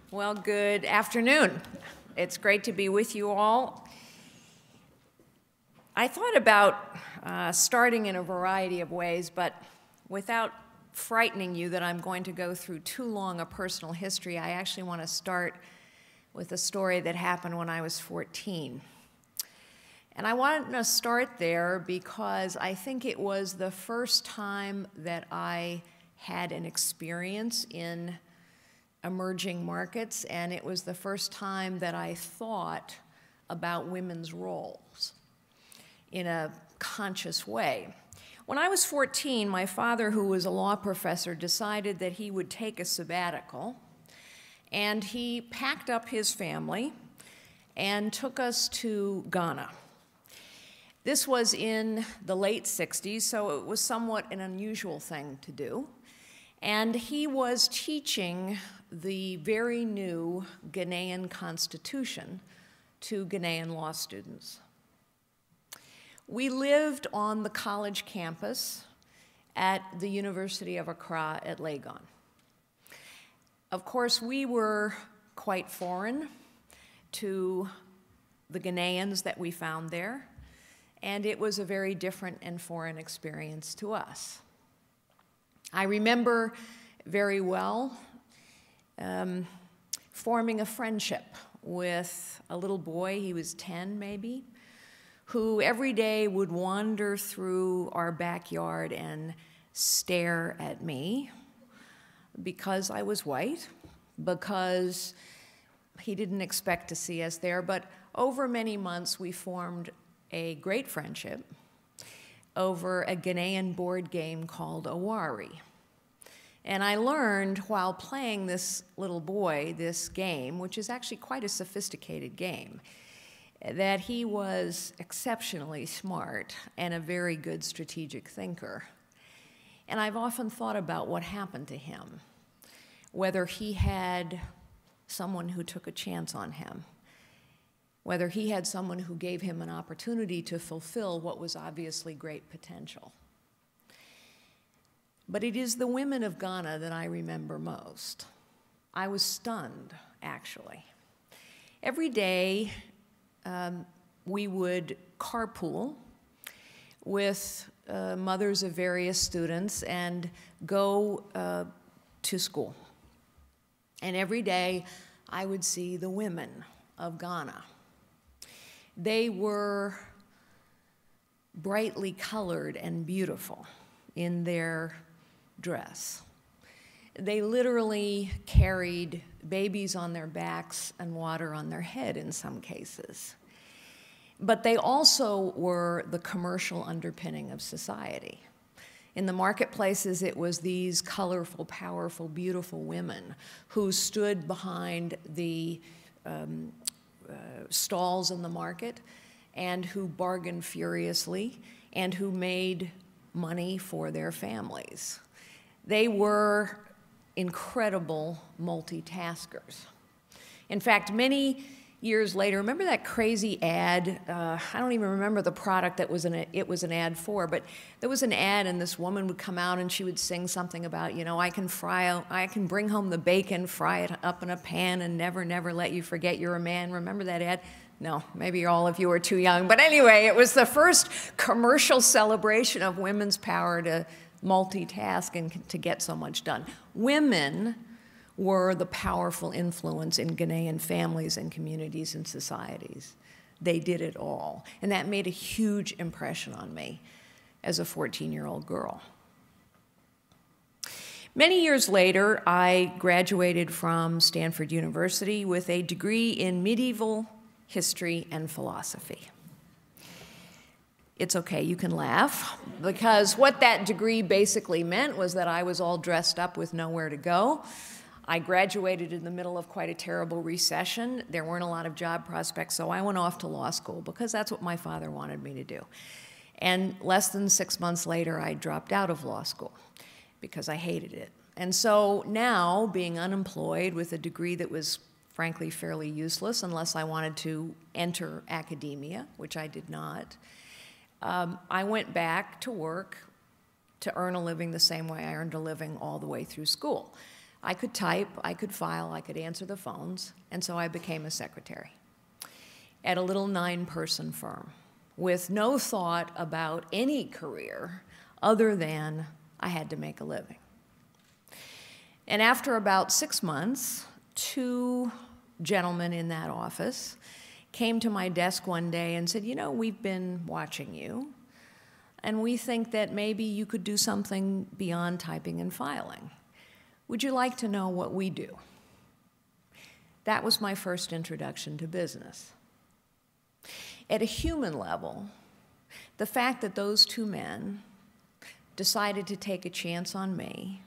Well, good afternoon. It's great to be with you all. I thought about starting in a variety of ways, but without frightening you that I'm going to go through too long a personal history, I actually want to start with a story that happened when I was 14. And I wanted to start there because I think it was the first time that I had an experience in emerging markets, and it was the first time that I thought about women's roles in a conscious way. When I was 14, my father, who was a law professor, decided that he would take a sabbatical, and he packed up his family and took us to Ghana. This was in the late 60s, so it was somewhat an unusual thing to do. And he was teaching the very new Ghanaian Constitution to Ghanaian law students. We lived on the college campus at the University of Accra at Legon. Of course, we were quite foreign to the Ghanaians that we found there, and it was a very different and foreign experience to us. I remember very well forming a friendship with a little boy, he was 10 maybe, who every day would wander through our backyard and stare at me because I was white, because he didn't expect to see us there. But over many months, we formed a great friendship over a Ghanaian board game called Awari. And I learned while playing this little boy this game, which is actually quite a sophisticated game, that he was exceptionally smart and a very good strategic thinker. And I've often thought about what happened to him, whether he had someone who took a chance on him, whether he had someone who gave him an opportunity to fulfill what was obviously great potential. But it is the women of Ghana that I remember most. I was stunned, actually. Every day, we would carpool with mothers of various students and go to school. And every day, I would see the women of Ghana. They were brightly colored and beautiful in their dress. They literally carried babies on their backs and water on their head in some cases. But they also were the commercial underpinning of society. In the marketplaces, it was these colorful, powerful, beautiful women who stood behind the stalls in the market and who bargained furiously and who made money for their families. They were incredible multitaskers. In fact, many years later, remember that crazy ad? I don't even remember the product that it was an ad for, but there was an ad and this woman would come out and she would sing something about, you know, I can bring home the bacon, fry it up in a pan, and never, never let you forget you're a man. Remember that ad? No, maybe all of you are too young. But anyway, it was the first commercial celebration of women's power to multitask and to get so much done. Women were the powerful influence in Ghanaian families and communities and societies. They did it all. And that made a huge impression on me as a 14-year-old girl. Many years later, I graduated from Stanford University with a degree in medieval history and philosophy. It's okay, you can laugh, because what that degree basically meant was that I was all dressed up with nowhere to go. I graduated in the middle of quite a terrible recession. There weren't a lot of job prospects, so I went off to law school because that's what my father wanted me to do. And less than 6 months later, I dropped out of law school because I hated it. And so now, being unemployed with a degree that was frankly fairly useless unless I wanted to enter academia, which I did not, I went back to work to earn a living the same way I earned a living all the way through school. I could type, I could file, I could answer the phones, and so I became a secretary at a little 9-person firm with no thought about any career other than I had to make a living. And after about 6 months, 2 gentlemen in that office came to my desk one day and said, you know, we've been watching you, and we think that maybe you could do something beyond typing and filing. Would you like to know what we do? That was my first introduction to business. At a human level, the fact that those 2 men decided to take a chance on me,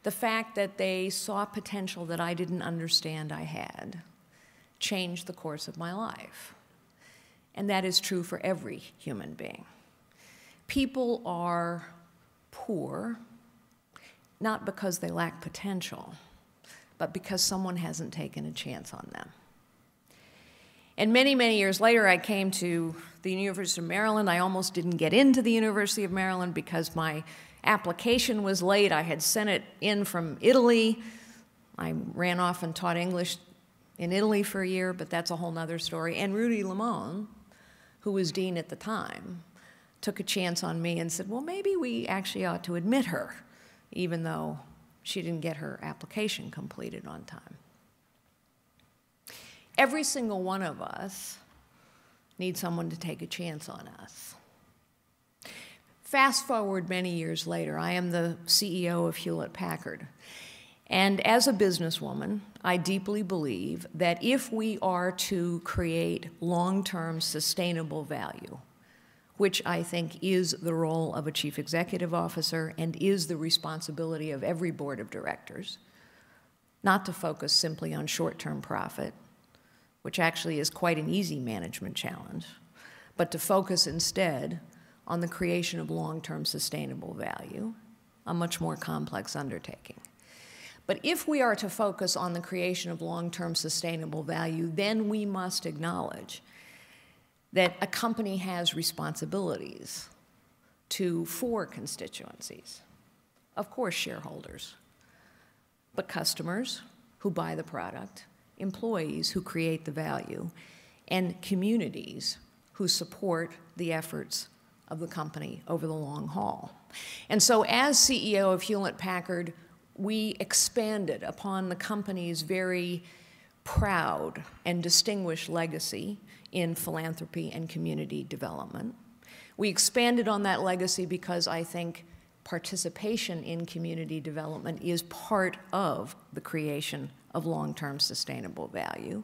the fact that they saw potential that I didn't understand I had, changed the course of my life. And that is true for every human being. People are poor, not because they lack potential, but because someone hasn't taken a chance on them. And many, many years later, I came to the University of Maryland. I almost didn't get into the University of Maryland because my application was late. I had sent it in from Italy. I ran off and taught English in Italy for a year, but that's a whole nother story. And Rudy Limon, who was dean at the time, took a chance on me and said, well, maybe we actually ought to admit her, even though she didn't get her application completed on time. Every single one of us needs someone to take a chance on us. Fast forward many years later, I am the CEO of Hewlett Packard. And as a businesswoman, I deeply believe that if we are to create long-term sustainable value, which I think is the role of a chief executive officer and is the responsibility of every board of directors, not to focus simply on short-term profit, which actually is quite an easy management challenge, but to focus instead on the creation of long-term sustainable value, a much more complex undertaking. But if we are to focus on the creation of long-term sustainable value, then we must acknowledge that a company has responsibilities to 4 constituencies. Of course, shareholders, but customers who buy the product, employees who create the value, and communities who support the efforts of the company over the long haul. And so as CEO of Hewlett Packard, we expanded upon the company's very proud and distinguished legacy in philanthropy and community development. We expanded on that legacy because I think participation in community development is part of the creation of long-term sustainable value.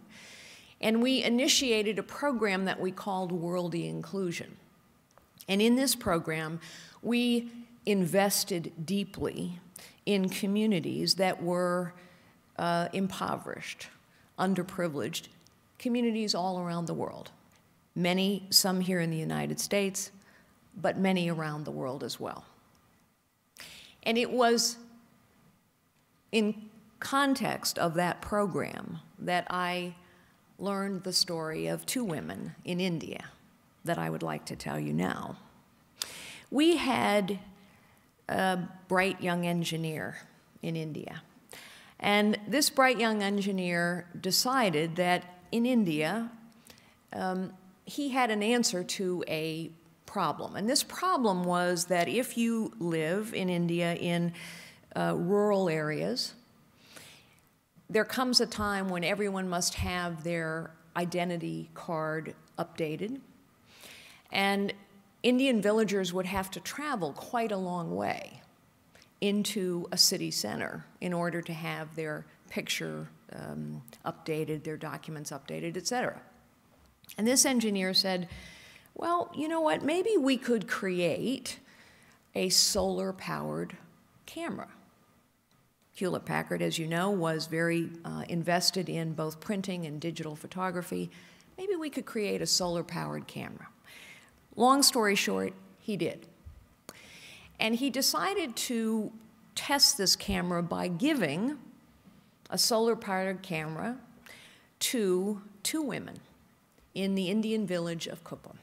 And we initiated a program that we called Worldy Inclusion. And in this program, we invested deeply in communities that were impoverished, underprivileged, communities all around the world. Many, some here in the United States, but many around the world as well. And it was in context of that program that I learned the story of 2 women in India that I would like to tell you now. We had a bright young engineer in India. And this bright young engineer decided that in India, he had an answer to a problem. And this problem was that if you live in India in rural areas, there comes a time when everyone must have their identity card updated. And Indian villagers would have to travel quite a long way into a city center in order to have their picture updated, their documents updated, et cetera. And this engineer said, well, you know what, maybe we could create a solar-powered camera. Hewlett Packard, as you know, was very invested in both printing and digital photography. Maybe we could create a solar-powered camera. Long story short, he did. And he decided to test this camera by giving a solar-powered camera to 2 women in the Indian village of Kuppam.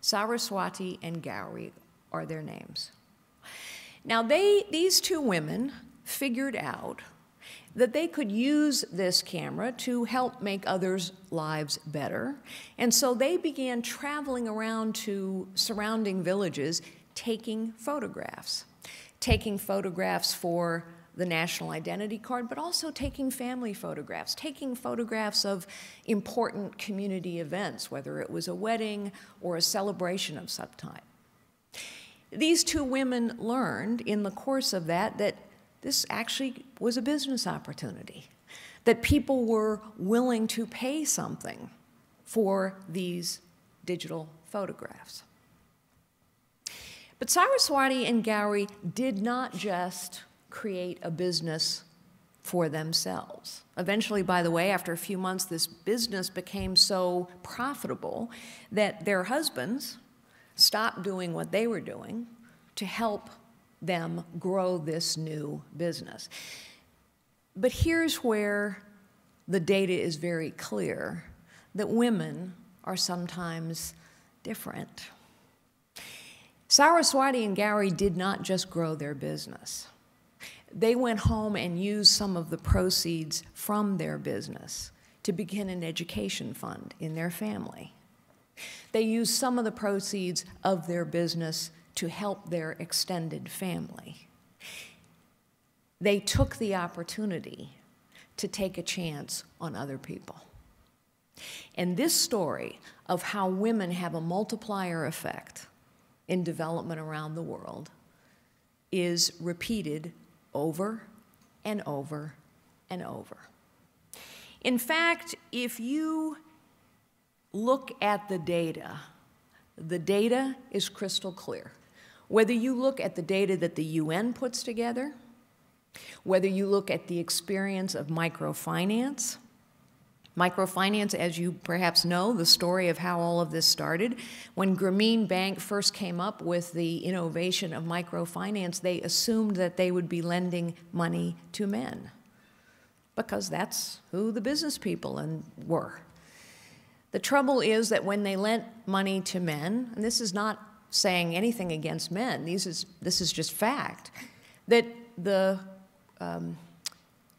Saraswati and Gauri are their names. Now, these 2 women figured out that they could use this camera to help make others' lives better. And so they began traveling around to surrounding villages taking photographs for the national identity card, but also taking family photographs, taking photographs of important community events, whether it was a wedding or a celebration of some type. These two women learned in the course of that this actually was a business opportunity, that people were willing to pay something for these digital photographs. But Saraswati and Gowri did not just create a business for themselves. Eventually, by the way, after a few months, this business became so profitable that their husbands stopped doing what they were doing to help them grow this new business. But here's where the data is very clear, that women are sometimes different. Saraswati and Gowri did not just grow their business. They went home and used some of the proceeds from their business to begin an education fund in their family. They used some of the proceeds of their business to help their extended family. They took the opportunity to take a chance on other people. And this story of how women have a multiplier effect in development around the world is repeated over and over and over. In fact, if you look at the data is crystal clear. Whether you look at the data that the UN puts together, whether you look at the experience of microfinance. Microfinance, as you perhaps know, the story of how all of this started. When Grameen Bank first came up with the innovation of microfinance, they assumed that they would be lending money to men, because that's who the business people were. The trouble is that when they lent money to men, and this is not saying anything against men, this is just fact, that the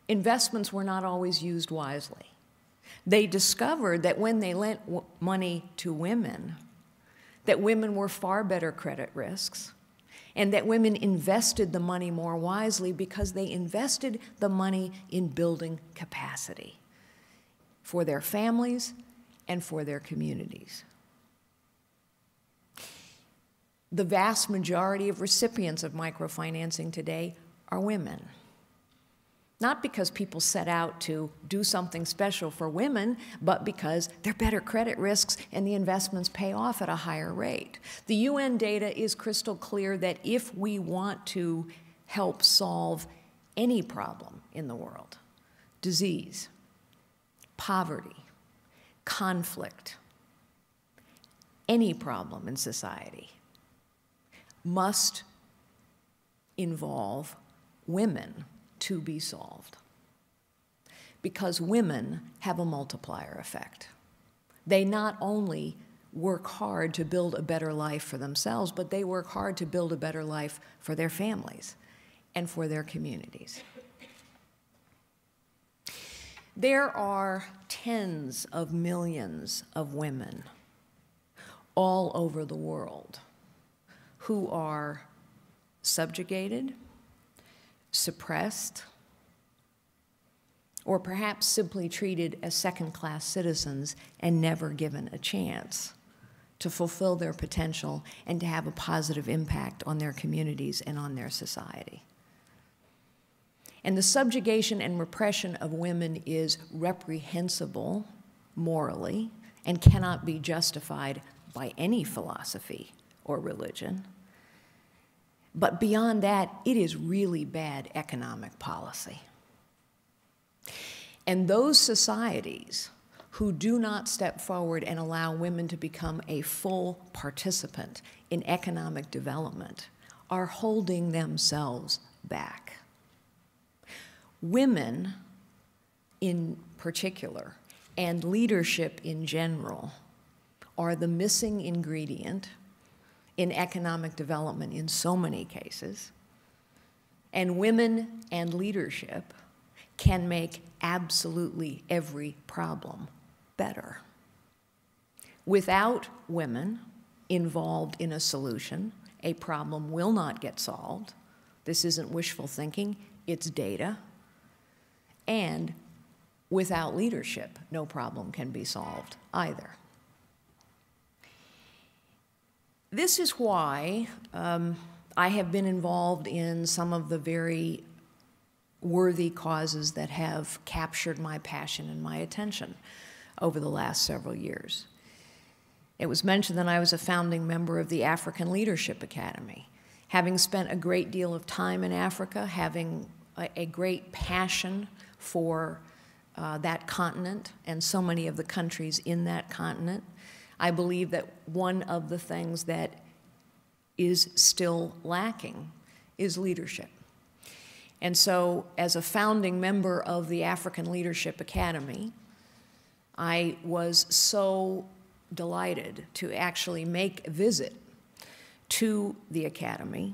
investments were not always used wisely. They discovered that when they lent money to women, that women were far better credit risks, and that women invested the money more wisely because they invested the money in building capacity for their families and for their communities. The vast majority of recipients of microfinancing today are women. Not because people set out to do something special for women, but because they're better credit risks and the investments pay off at a higher rate. The UN data is crystal clear that if we want to help solve any problem in the world, disease, poverty, conflict, any problem in society, must involve women to be solved, because women have a multiplier effect. They not only work hard to build a better life for themselves, but they work hard to build a better life for their families and for their communities. There are tens of millions of women all over the world who are subjugated, suppressed, or perhaps simply treated as second-class citizens and never given a chance to fulfill their potential and to have a positive impact on their communities and on their society. And the subjugation and repression of women is reprehensible morally and cannot be justified by any philosophy or religion. But beyond that, it is really bad economic policy. And those societies who do not step forward and allow women to become a full participant in economic development are holding themselves back. Women in particular, and leadership in general, are the missing ingredient in economic development in so many cases. And women and leadership can make absolutely every problem better. Without women involved in a solution, a problem will not get solved. This isn't wishful thinking, it's data. And without leadership, no problem can be solved either. This is why I have been involved in some of the very worthy causes that have captured my passion and my attention over the last several years. It was mentioned that I was a founding member of the African Leadership Academy. Having spent a great deal of time in Africa, having a great passion for that continent and so many of the countries in that continent, I believe that one of the things that is still lacking is leadership. And so, as a founding member of the African Leadership Academy, I was so delighted to actually make a visit to the Academy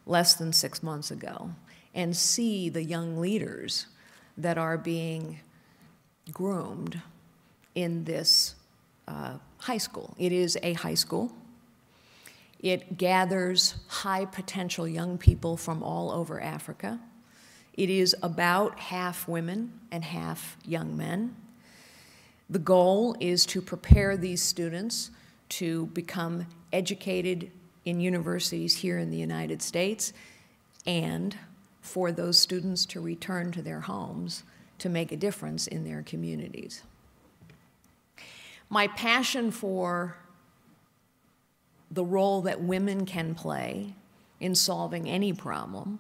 less than 6 months ago and see the young leaders that are being groomed in this high school. It is a high school. It gathers high potential young people from all over Africa. It is about half women and half young men. The goal is to prepare these students to become educated in universities here in the United States and for those students to return to their homes to make a difference in their communities. My passion for the role that women can play in solving any problem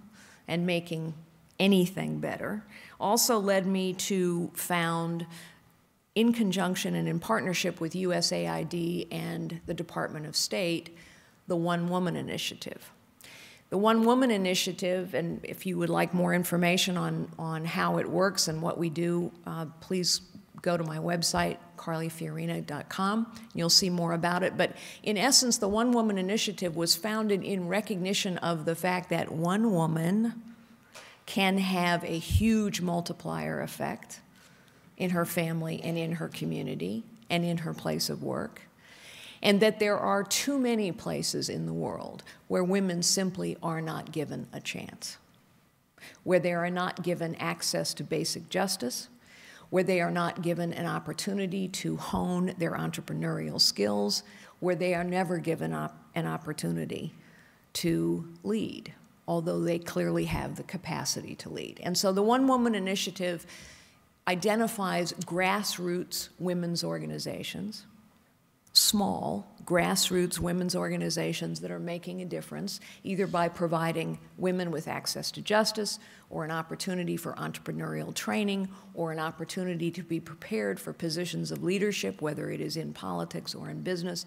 and making anything better also led me to found, in conjunction and in partnership with USAID and the Department of State, the One Woman Initiative. The One Woman Initiative, and if you would like more information on how it works and what we do, please go to my website, carlyfiorina.com. You'll see more about it. But in essence, the One Woman Initiative was founded in recognition of the fact that one woman can have a huge multiplier effect in her family and in her community and in her place of work, and that there are too many places in the world where women simply are not given a chance, where they are not given access to basic justice, where they are not given an opportunity to hone their entrepreneurial skills, where they are never given an opportunity to lead, although they clearly have the capacity to lead. And so the One Woman Initiative identifies grassroots women's organizations, small grassroots women's organizations that are making a difference, either by providing women with access to justice or an opportunity for entrepreneurial training or an opportunity to be prepared for positions of leadership, whether it is in politics or in business.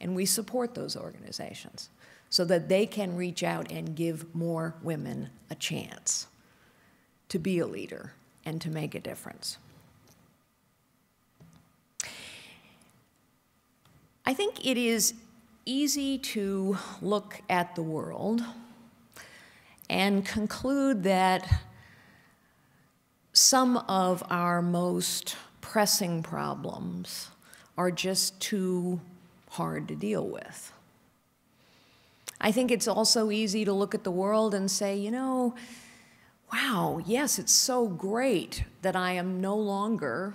And we support those organizations so that they can reach out and give more women a chance to be a leader and to make a difference. I think it is easy to look at the world and conclude that some of our most pressing problems are just too hard to deal with. I think it's also easy to look at the world and say, you know, wow, yes, it's so great that I am no longer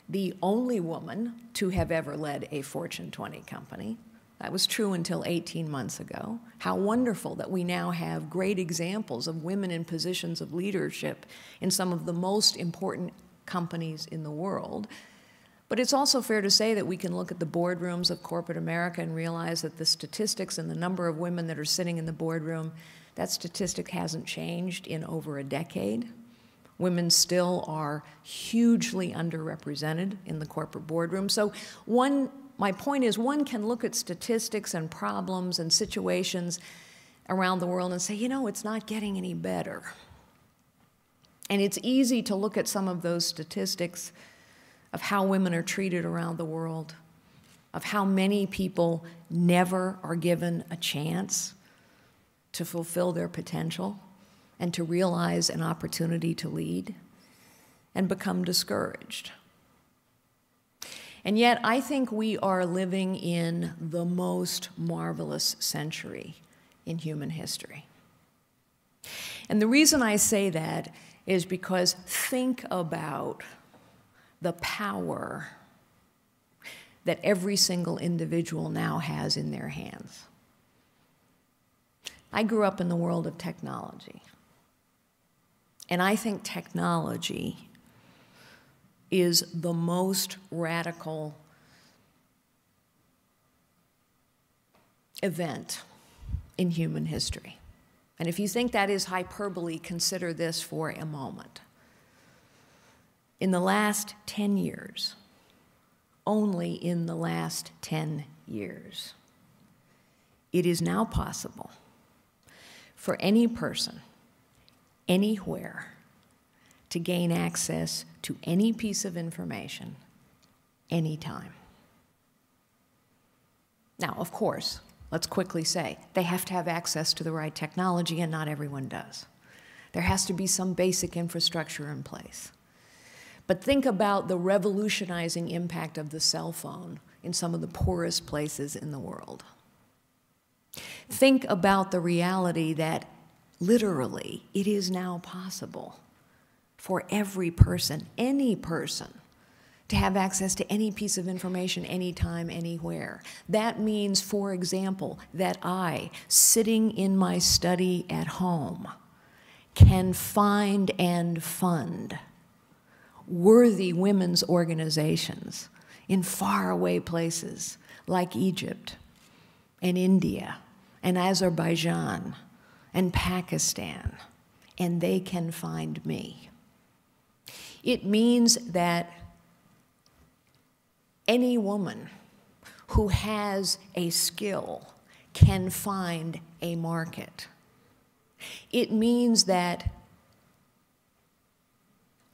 the only woman to have ever led a Fortune 20 company. That was true until 18 months ago. How wonderful that we now have great examples of women in positions of leadership in some of the most important companies in the world. But it's also fair to say that we can look at the boardrooms of corporate America and realize that the statistics and the number of women that are sitting in the boardroom, that statistic hasn't changed in over a decade. Women still are hugely underrepresented in the corporate boardroom. So my point is, one can look at statistics and problems and situations around the world and say, you know, it's not getting any better. And it's easy to look at some of those statistics of how women are treated around the world, of how many people never are given a chance to fulfill their potential, and to realize an opportunity to lead and become discouraged. And yet, I think we are living in the most marvelous century in human history. And the reason I say that is because think about the power that every single individual now has in their hands. I grew up in the world of technology, and I think technology is the most radical event in human history. And if you think that is hyperbole, consider this for a moment. In the last 10 years, only in the last 10 years, it is now possible for any person, anywhere, to gain access to any piece of information, anytime. Now, of course, let's quickly say, they have to have access to the right technology, and not everyone does. There has to be some basic infrastructure in place. But think about the revolutionizing impact of the cell phone in some of the poorest places in the world. Think about the reality that literally it is now possible for every person, any person, to have access to any piece of information anytime, anywhere. That means, for example, that I, sitting in my study at home, can find and fund worthy women's organizations in faraway places like Egypt and India and Azerbaijan and Pakistan, and they can find me. It means that any woman who has a skill can find a market. It means that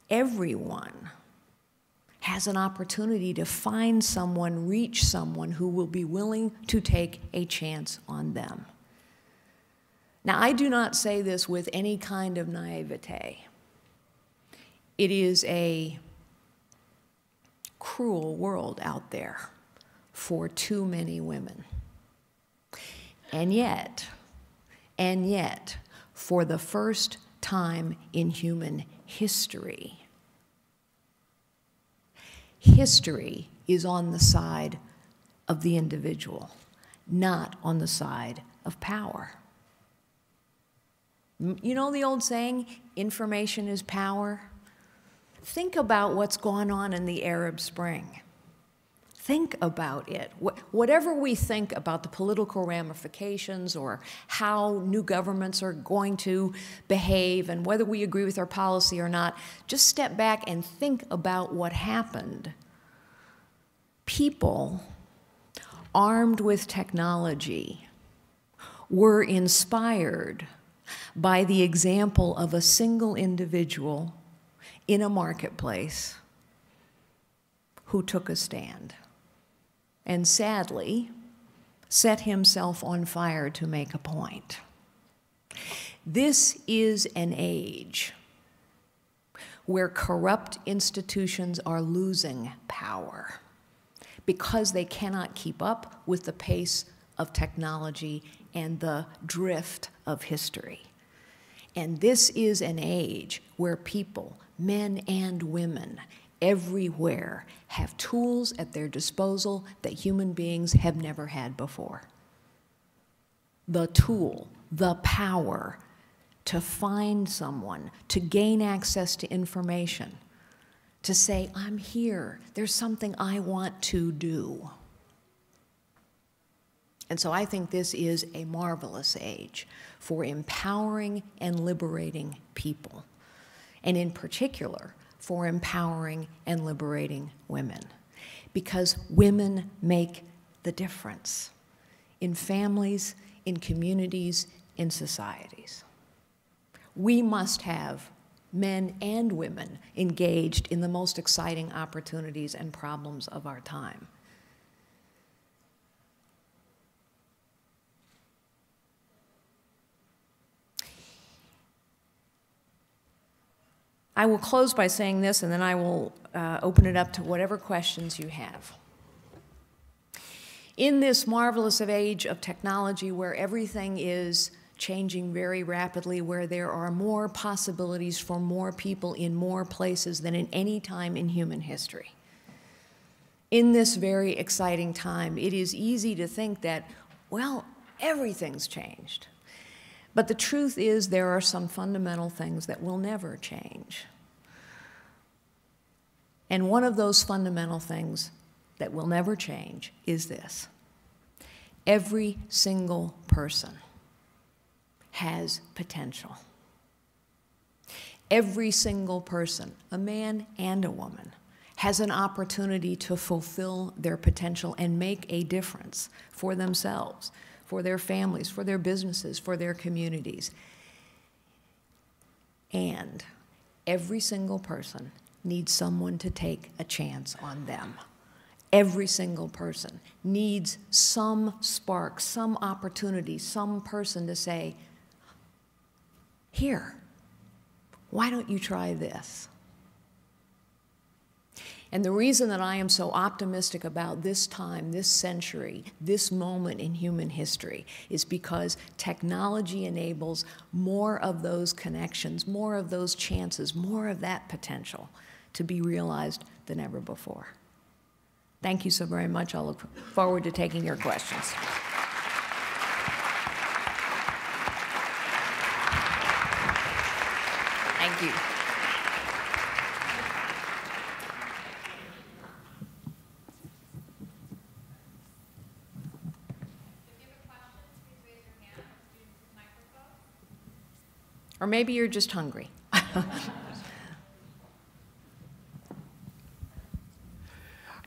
everyone has an opportunity to find someone, reach someone who will be willing to take a chance on them. Now, I do not say this with any kind of naivete. It is a cruel world out there for too many women. And yet, for the first time in human history, history is on the side of the individual, not on the side of power. You know the old saying, information is power? Think about what's gone on in the Arab Spring. Think about it. Whatever we think about the political ramifications or how new governments are going to behave and whether we agree with our policy or not, just step back and think about what happened. People armed with technology were inspired by the example of a single individual in a marketplace who took a stand and sadly set himself on fire to make a point. This is an age where corrupt institutions are losing power because they cannot keep up with the pace of technology and the drift of history. And this is an age where people, men and women, everywhere have tools at their disposal that human beings have never had before. The tool, the power to find someone, to gain access to information, to say, I'm here, there's something I want to do. And so I think this is a marvelous age for empowering and liberating people, and in particular, for empowering and liberating women, because women make the difference in families, in communities, in societies. We must have men and women engaged in the most exciting opportunities and problems of our time. I will close by saying this, and then I will open it up to whatever questions you have. In this marvelous age of technology where everything is changing very rapidly, where there are more possibilities for more people in more places than in any time in human history, in this very exciting time, it is easy to think that, well, everything's changed. But the truth is there are some fundamental things that will never change. And one of those fundamental things that will never change is this. Every single person has potential. Every single person, a man and a woman, has an opportunity to fulfill their potential and make a difference for themselves, for their families, for their businesses, for their communities. And every single person needs someone to take a chance on them. Every single person needs some spark, some opportunity, some person to say, here, why don't you try this? And the reason that I am so optimistic about this time, this century, this moment in human history is because technology enables more of those connections, more of those chances, more of that potential to be realized than ever before. Thank you so very much. I'll look forward to taking your questions. Thank you. Or maybe you're just hungry. I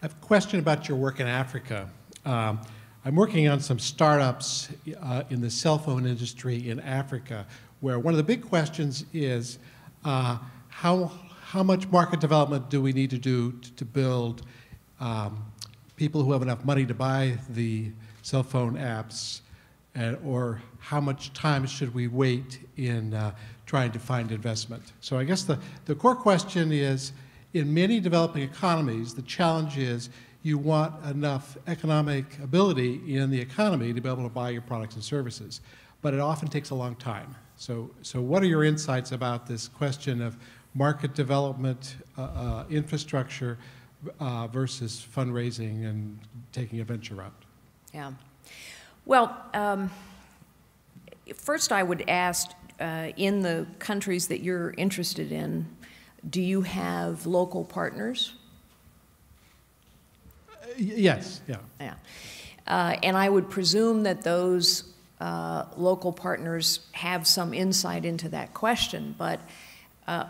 have a question about your work in Africa. I'm working on some startups in the cell phone industry in Africa, where one of the big questions is how much market development do we need to do to build people who have enough money to buy the cell phone apps, or how much time should we wait in trying to find investment? So I guess the core question is, in many developing economies, the challenge is you want enough economic ability in the economy to be able to buy your products and services, but it often takes a long time. So what are your insights about this question of market development, infrastructure versus fundraising and taking a venture route? Yeah. Well, first I would ask, in the countries that you're interested in, do you have local partners? Yes, yeah. Yeah. And I would presume that those local partners have some insight into that question, but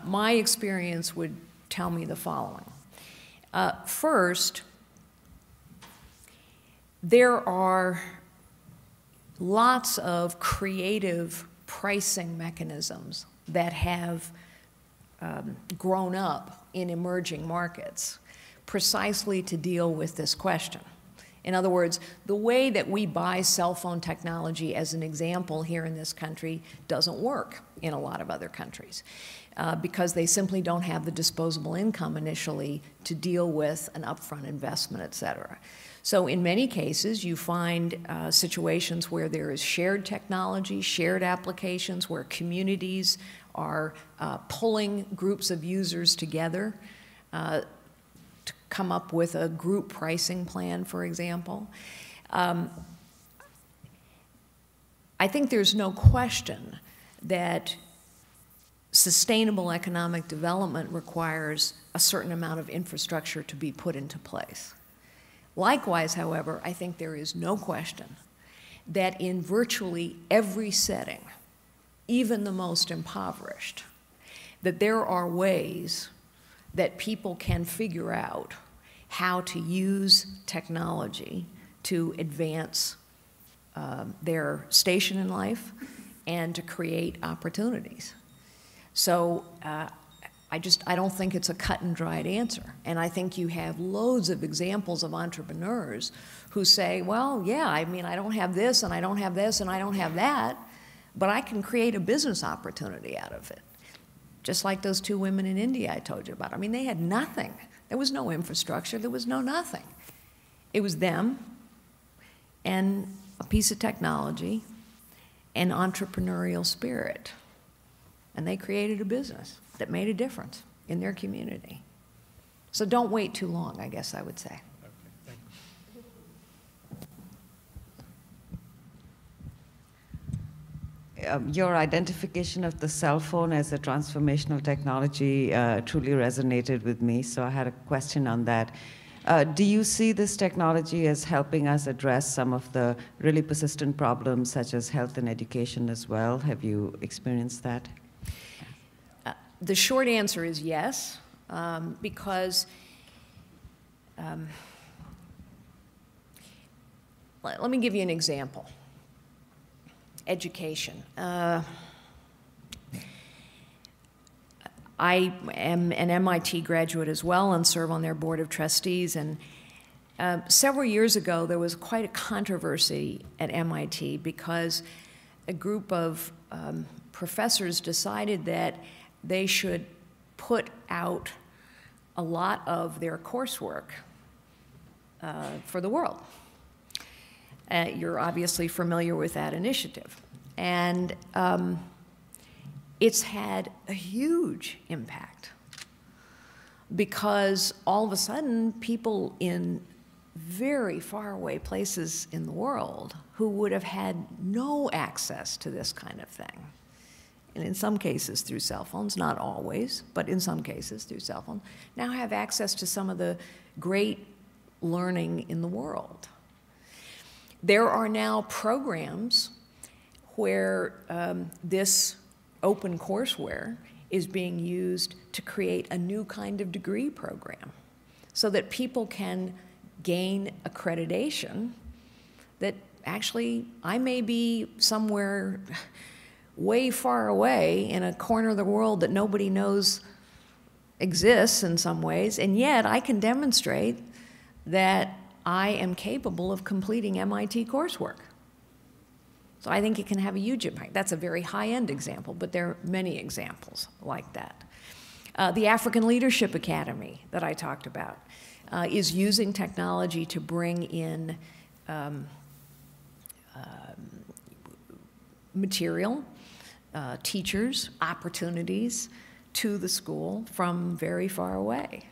my experience would tell me the following. First, there are lots of creative pricing mechanisms that have grown up in emerging markets precisely to deal with this question. In other words, the way that we buy cell phone technology, as an example, here in this country doesn't work in a lot of other countries because they simply don't have the disposable income initially to deal with an upfront investment, et cetera. So in many cases, you find situations where there is shared technology, shared applications, where communities are pulling groups of users together to come up with a group pricing plan, for example. I think there's no question that sustainable economic development requires a certain amount of infrastructure to be put into place. Likewise, however, I think there is no question that in virtually every setting, even the most impoverished, that there are ways that people can figure out how to use technology to advance their station in life and to create opportunities. So I don't think it's a cut and dried answer. And I think you have loads of examples of entrepreneurs who say, well, yeah, I mean, I don't have this and I don't have this and I don't have that, but I can create a business opportunity out of it. just like those two women in India I told you about. I mean, they had nothing. There was no infrastructure. There was no nothing. It was them and a piece of technology and entrepreneurial spirit. And they created a business that made a difference in their community. So don't wait too long, I guess I would say. Your identification of the cell phone as a transformational technology truly resonated with me, so I had a question on that. Do you see this technology as helping us address some of the really persistent problems such as health and education as well? Have you experienced that? The short answer is yes, because let me give you an example. Education. I am an MIT graduate as well and serve on their board of trustees. And several years ago, there was quite a controversy at MIT because a group of professors decided that they should put out a lot of their coursework for the world. You're obviously familiar with that initiative. And it's had a huge impact because all of a sudden people in very faraway places in the world who would have had no access to this kind of thing, and in some cases through cell phones, not always, but in some cases through cell phones, now have access to some of the great learning in the world. There are now programs where this open courseware is being used to create a new kind of degree program so that people can gain accreditation that actually I may be somewhere way far away in a corner of the world that nobody knows exists in some ways, and yet I can demonstrate that I am capable of completing MIT coursework. So I think it can have a huge impact. That's a very high-end example, but there are many examples like that. The African Leadership Academy that I talked about is using technology to bring in material, teachers, opportunities to the school from very far away.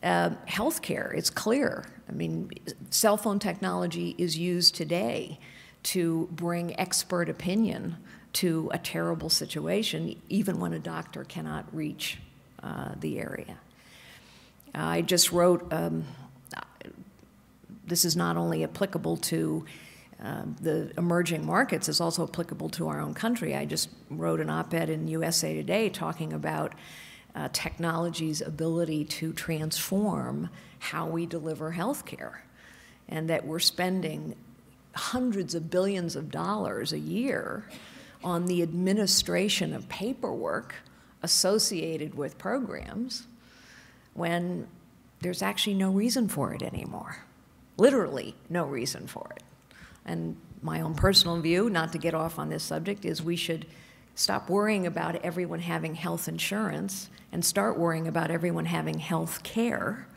Healthcare, it's clear. I mean, cell phone technology is used today to bring expert opinion to a terrible situation, even when a doctor cannot reach the area. I just wrote, this is not only applicable to the emerging markets, it's also applicable to our own country. I just wrote an op-ed in USA Today talking about technology's ability to transform how we deliver health care, and that we're spending hundreds of billions of dollars a year on the administration of paperwork associated with programs when there's actually no reason for it anymore. Literally no reason for it. And my own personal view, not to get off on this subject, is we should stop worrying about everyone having health insurance and start worrying about everyone having health care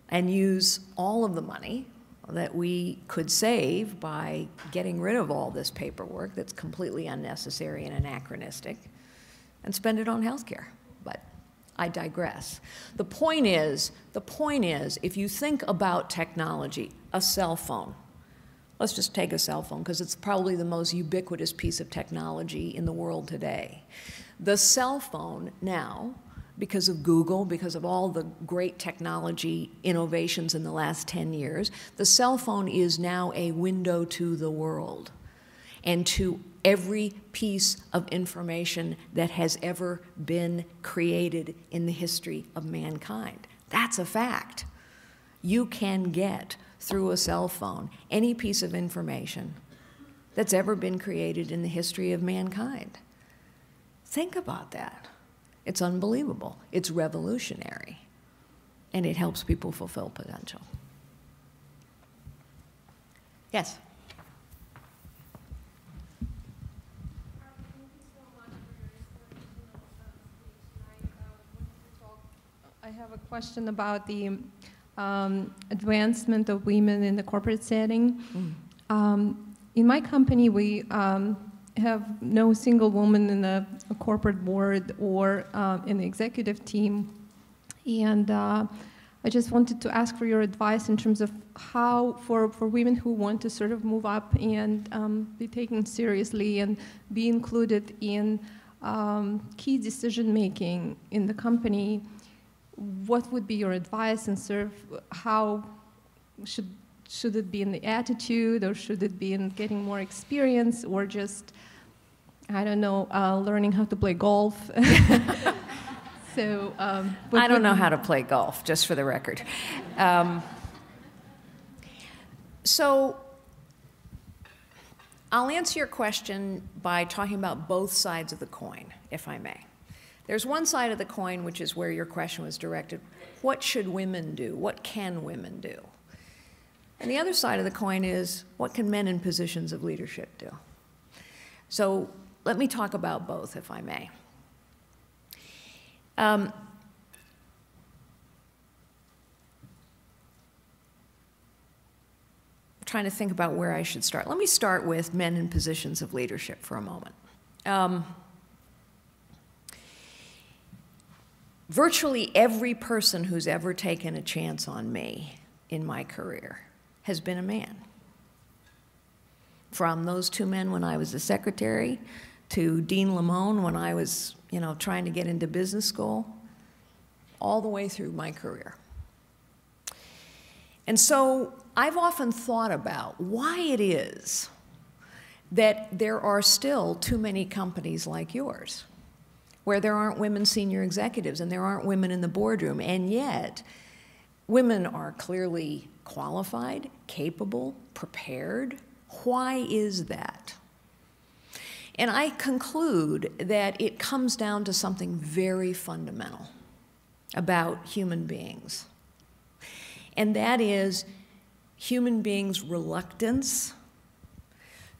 and use all of the money that we could save by getting rid of all this paperwork that's completely unnecessary and anachronistic and spend it on health care. But I digress. The point is, if you think about technology, a cell phone, let's just take a cell phone because it's probably the most ubiquitous piece of technology in the world today. The cell phone now, because of Google, because of all the great technology innovations in the last 10 years, the cell phone is now a window to the world and to every piece of information that has ever been created in the history of mankind. That's a fact. You can get, through a cell phone, any piece of information that's ever been created in the history of mankind. Think about that. It's unbelievable. It's revolutionary. And it helps people fulfill potential. Yes? Thank you so much for your I have a question about the advancement of women in the corporate setting. In my company, we have no single woman in the corporate board or in the executive team. And I just wanted to ask for your advice in terms of how, for women who want to sort of move up and be taken seriously and be included in key decision-making in the company, what would be your advice, and sort of how should it be in the attitude, or should it be in getting more experience, or just, I don't know, learning how to play golf? So, I don't know how to play golf, just for the record. So I'll answer your question by talking about both sides of the coin, if I may. There's one side of the coin, which is where your question was directed. What should women do? What can women do? And the other side of the coin is, what can men in positions of leadership do? So let me talk about both, if I may. Trying to think about where I should start. Let me start with men in positions of leadership for a moment. Virtually every person who's ever taken a chance on me in my career has been a man. From those two men when I was the secretary, to Dean Lamone when I was, trying to get into business school, all the way through my career. And so I've often thought about why it is that there are still too many companies like yours, where there aren't women senior executives and there aren't women in the boardroom, and yet women are clearly qualified, capable, prepared. Why is that? And I conclude that it comes down to something very fundamental about human beings, and that is human beings' reluctance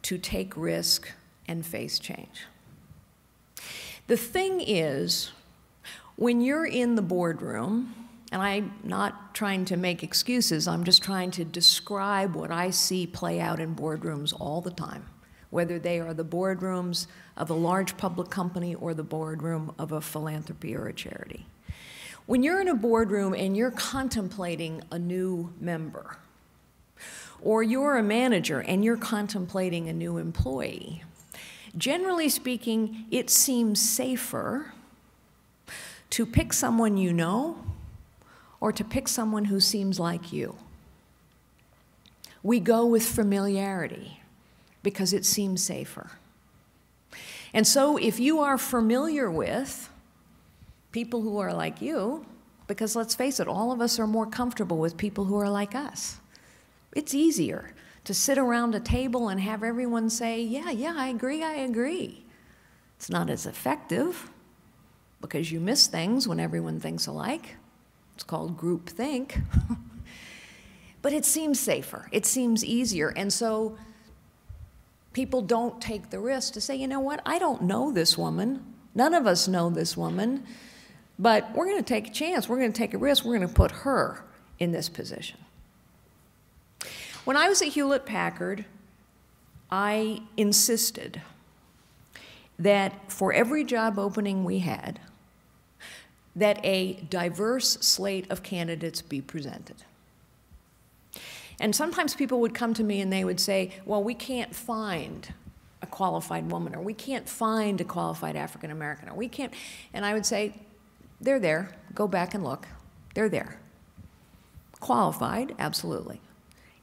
to take risk and face change. The thing is, when you're in the boardroom, and I'm not trying to make excuses, I'm just trying to describe what I see play out in boardrooms all the time, whether they are the boardrooms of a large public company or the boardroom of a philanthropy or a charity. When you're in a boardroom and you're contemplating a new member, or you're a manager and you're contemplating a new employee, generally speaking, it seems safer to pick someone you know or to pick someone who seems like you. We go with familiarity because it seems safer. And so if you are familiar with people who are like you, because let's face it, all of us are more comfortable with people who are like us. It's easier to sit around a table and have everyone say, yeah, I agree. It's not as effective because you miss things when everyone thinks alike. It's called groupthink. But it seems safer, it seems easier, and so people don't take the risk to say, you know what, I don't know this woman, none of us know this woman, but we're going to take a chance, we're going to take a risk, we're going to put her in this position. When I was at Hewlett Packard, I insisted that for every job opening we had, that a diverse slate of candidates be presented. And sometimes people would come to me and they would say, well, we can't find a qualified woman, or we can't find a qualified African American, or we can't, and I would say, they're there, go back and look, they're there. Qualified, absolutely.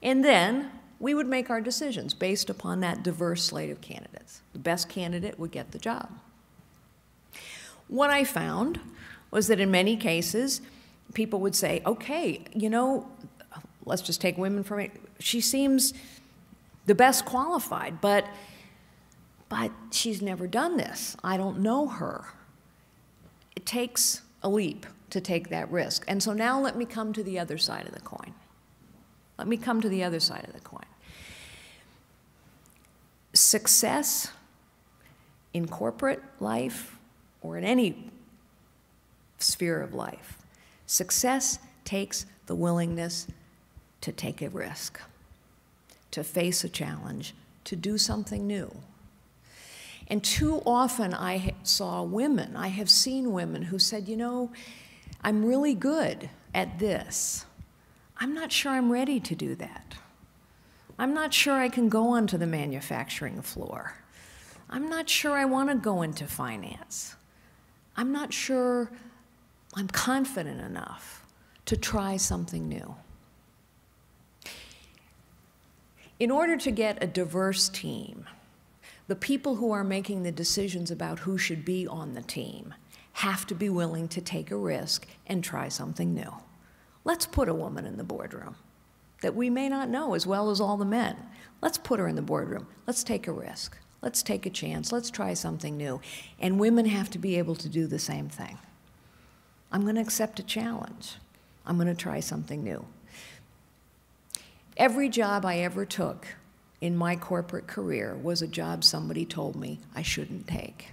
And then we would make our decisions based upon that diverse slate of candidates. The best candidate would get the job. What I found was that in many cases, people would say, okay, let's just take women from it. She seems the best qualified, but she's never done this. I don't know her. It takes a leap to take that risk. And so now let me come to the other side of the coin. Let me come to the other side of the coin. Success in corporate life or in any sphere of life Success takes the willingness to take a risk, to face a challenge, to do something new. And too often I saw women, I have seen women who said, you know, I'm really good at this. I'm not sure I'm ready to do that. I'm not sure I can go onto the manufacturing floor. I'm not sure I want to go into finance. I'm not sure I'm confident enough to try something new. In order to get a diverse team, the people who are making the decisions about who should be on the team have to be willing to take a risk and try something new. Let's put a woman in the boardroom that we may not know as well as all the men. Let's put her in the boardroom. Let's take a risk. Let's take a chance. Let's try something new. And women have to be able to do the same thing. I'm going to accept a challenge. I'm going to try something new. Every job I ever took in my corporate career was a job somebody told me I shouldn't take.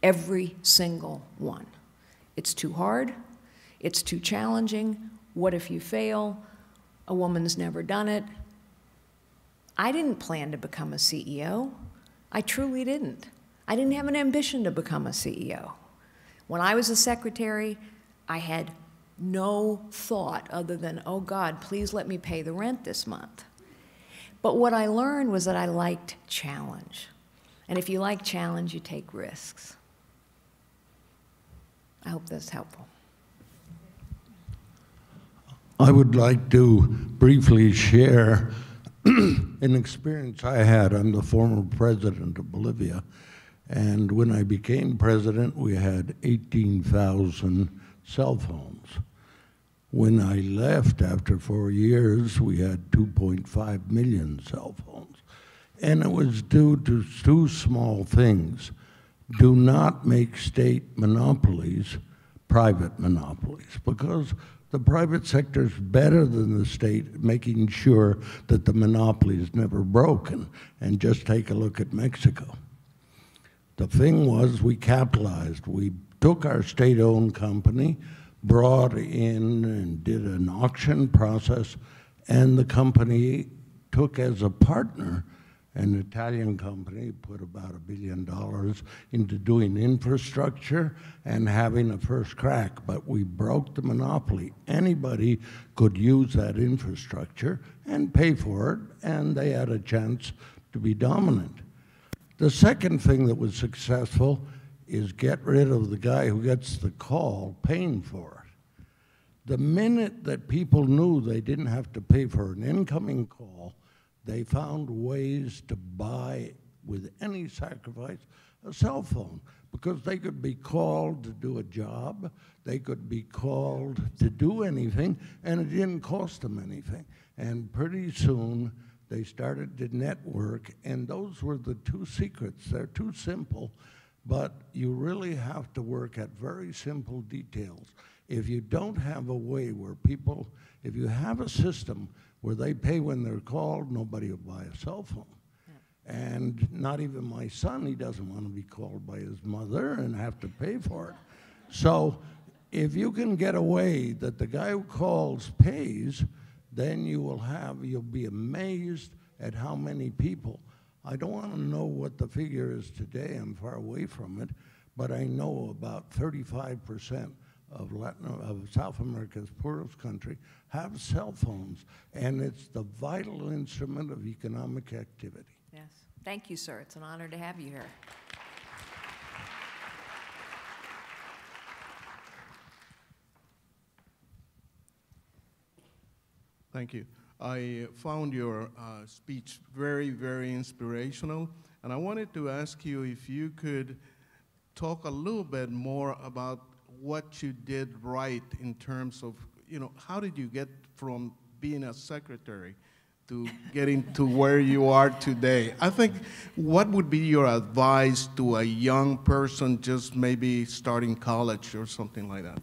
Every single one. It's too hard. It's too challenging. What if you fail? A woman's never done it. I didn't plan to become a CEO. I truly didn't. I didn't have an ambition to become a CEO. When I was a secretary, I had no thought other than, oh God, please let me pay the rent this month. But what I learned was that I liked challenge. And if you like challenge, you take risks. I hope that's helpful. I would like to briefly share an experience I had. I'm the former president of Bolivia. And when I became president, we had 18,000 cell phones. When I left after 4 years, we had 2.5 million cell phones. And it was due to two small things. Do not make state monopolies private monopolies, because the private sector is better than the state making sure that the monopoly is never broken. And just take a look at Mexico. The thing was, we capitalized. We took our state-owned company, brought in and did an auction process, and the company took as a partner an Italian company, put about $1 billion into doing infrastructure and having a first crack, but we broke the monopoly. Anybody could use that infrastructure and pay for it, and they had a chance to be dominant. The second thing that was successful is get rid of the guy who gets the call paying for it. The minute that people knew they didn't have to pay for an incoming call, they found ways to buy, with any sacrifice, a cell phone, because they could be called to do a job, they could be called to do anything, and it didn't cost them anything. And pretty soon, they started to network, and those were the two secrets. They're too simple, but you really have to work at very simple details. If you don't have a way where people, if you have a system where they pay when they're called, nobody will buy a cell phone. Yeah. And not even my son, he doesn't want to be called by his mother and have to pay for it. So if you can get a way that the guy who calls pays, then you'll be amazed at how many people. I don't want to know what the figure is today, I'm far away from it, but I know about 35% of South America's poorest country have cell phones, and it's the vital instrument of economic activity. Yes. Thank you, sir. It's an honor to have you here. Thank you. I found your speech very, very inspirational, and I wanted to ask you if you could talk a little bit more about what you did right in terms of, how did you get from being a secretary to getting to where you are today? I think, what would be your advice to a young person just maybe starting college or something like that?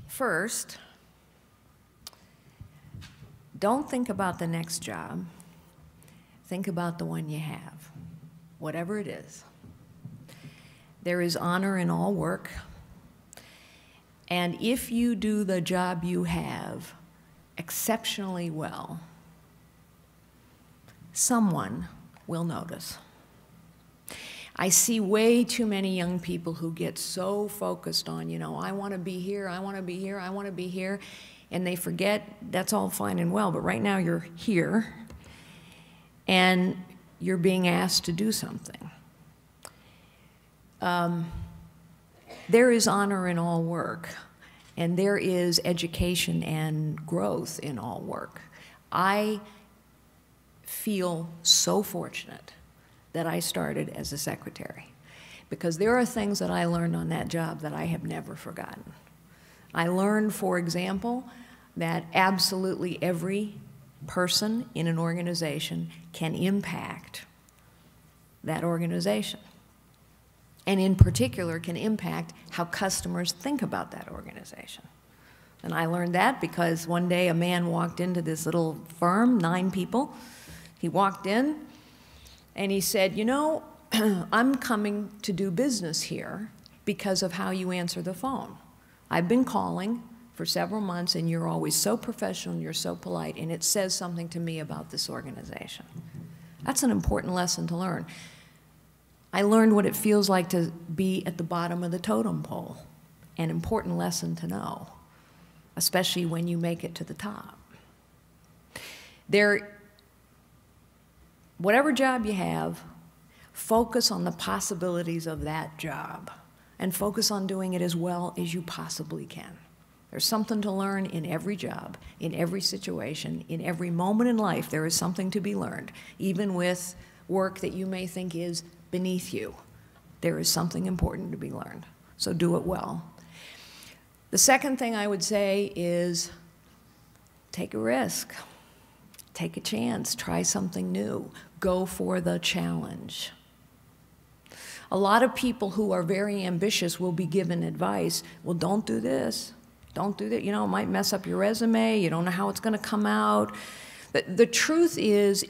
First, don't think about the next job. think about the one you have, whatever it is. There is honor in all work, and if you do the job you have exceptionally well, someone will notice. I see way too many young people who get so focused on, you know, I want to be here, I want to be here, I want to be here, and they forget that's all fine and well, but right now you're here, and you're being asked to do something. There is honor in all work, and there is education and growth in all work. I feel so fortunate that I started as a secretary, because there are things that I learned on that job that I have never forgotten. I learned, for example, that absolutely every person in an organization can impact that organization, and in particular can impact how customers think about that organization. And I learned that because one day a man walked into this little firm, 9 people. He walked in and he said, you know, I'm coming to do business here because of how you answer the phone. I've been calling for several months and you're always so professional and you're so polite, and it says something to me about this organization. That's an important lesson to learn. I learned what it feels like to be at the bottom of the totem pole, an important lesson to know, especially when you make it to the top. Whatever job you have, focus on the possibilities of that job and focus on doing it as well as you possibly can. There's something to learn in every job, in every situation, in every moment in life. There is something to be learned, even with work that you may think is beneath you. There is something important to be learned, so do it well. The second thing I would say is take a risk, take a chance, try something new, go for the challenge. A lot of people who are very ambitious will be given advice, well, don't do this, don't do that, you know, it might mess up your resume, you don't know how it's going to come out. The truth is,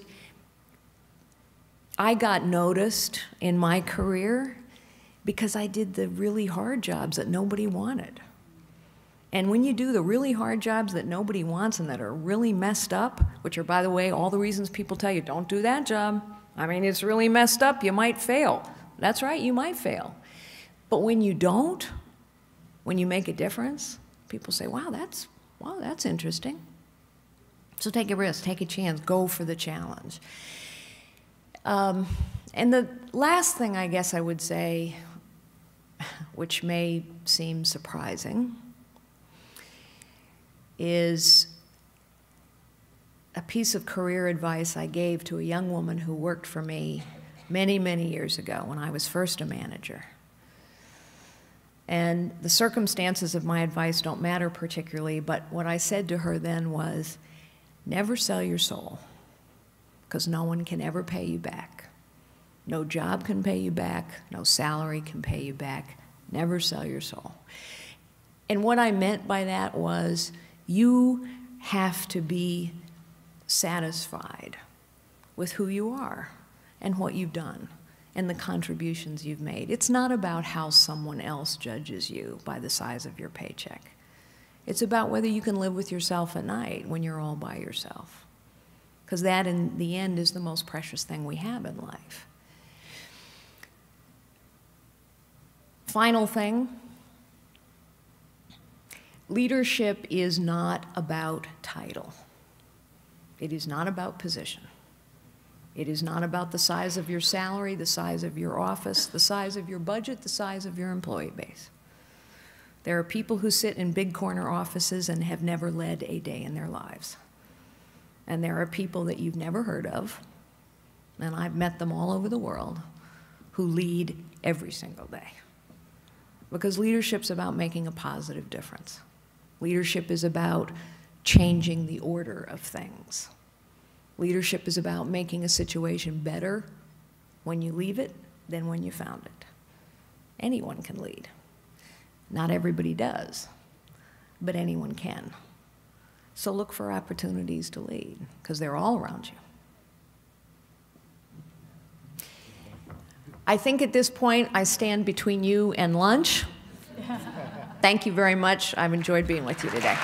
I got noticed in my career because I did the really hard jobs that nobody wanted. And when you do the really hard jobs that nobody wants and that are really messed up, which are, by the way, all the reasons people tell you, don't do that job. I mean, it's really messed up, you might fail. That's right, you might fail. But when you don't, when you make a difference, people say, wow, that's interesting. So take a risk, take a chance, go for the challenge. And the last thing I guess I would say, which may seem surprising, is a piece of career advice I gave to a young woman who worked for me many, many years ago when I was first a manager. And the circumstances of my advice don't matter particularly, but what I said to her then was, never sell your soul, because no one can ever pay you back. No job can pay you back, no salary can pay you back. Never sell your soul. And what I meant by that was, you have to be satisfied with who you are and what you've done and the contributions you've made. It's not about how someone else judges you by the size of your paycheck. It's about whether you can live with yourself at night when you're all by yourself. Because that, in the end, is the most precious thing we have in life. Final thing. Leadership is not about title. It is not about position. It is not about the size of your salary, the size of your office, the size of your budget, the size of your employee base. There are people who sit in big corner offices and have never led a day in their lives. And there are people that you've never heard of, and I've met them all over the world, who lead every single day. Because leadership's about making a positive difference. Leadership is about changing the order of things. Leadership is about making a situation better when you leave it than when you found it. Anyone can lead. Not everybody does, but anyone can. So look for opportunities to lead, because they're all around you. I think at this point I stand between you and lunch. Thank you very much. I've enjoyed being with you today.